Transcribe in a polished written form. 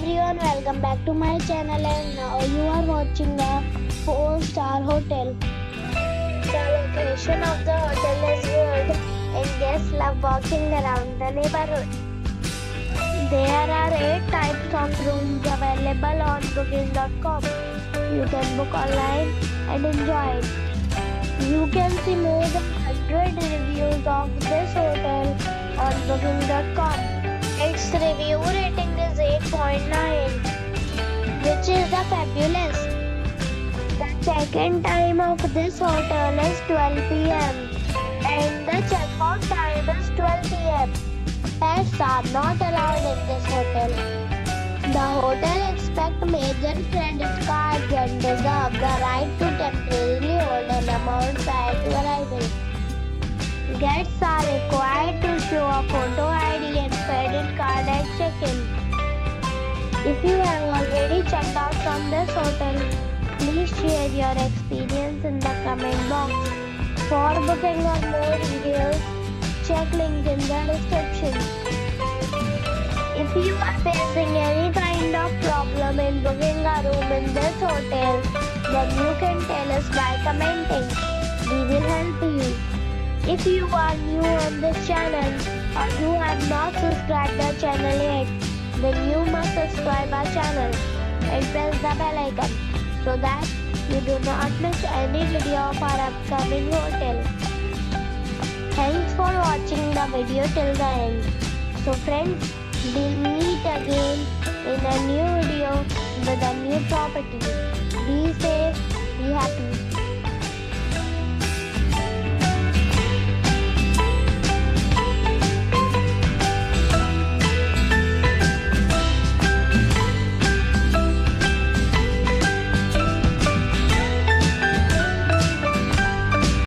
everyone, welcome back to my channel, and now you are watching a 4-star hotel. The location of the hotel is good and guests love walking around the neighborhood. There are 8 types of rooms available on booking.com. You can book online and enjoy it. You can see more than 100 reviews of this hotel on booking.com. Its review rating is 8.9, which is fabulous. The check-in time of this hotel is 12 p.m. and the check-out time is 12 p.m. Pets are not allowed in this hotel. The hotel accepts major credit cards and reserves the right to temporarily hold an amount prior to arrival. Guests are required to show a photo ID and credit card at check-in. If you have already checked out from this hotel, please share your experience in the comment box. For booking or more details, check link in the description. If you are facing any kind of problem in booking a room in this hotel, then you can tell us by commenting. We will help you. If you are new on this channel or you have not subscribed the channel yet, then you must subscribe our channel and press the bell icon so that you do not miss any video of our upcoming hotel. Thanks for watching the video till the end. So friends, we'll meet again in a new video with a new property. Be safe, be happy.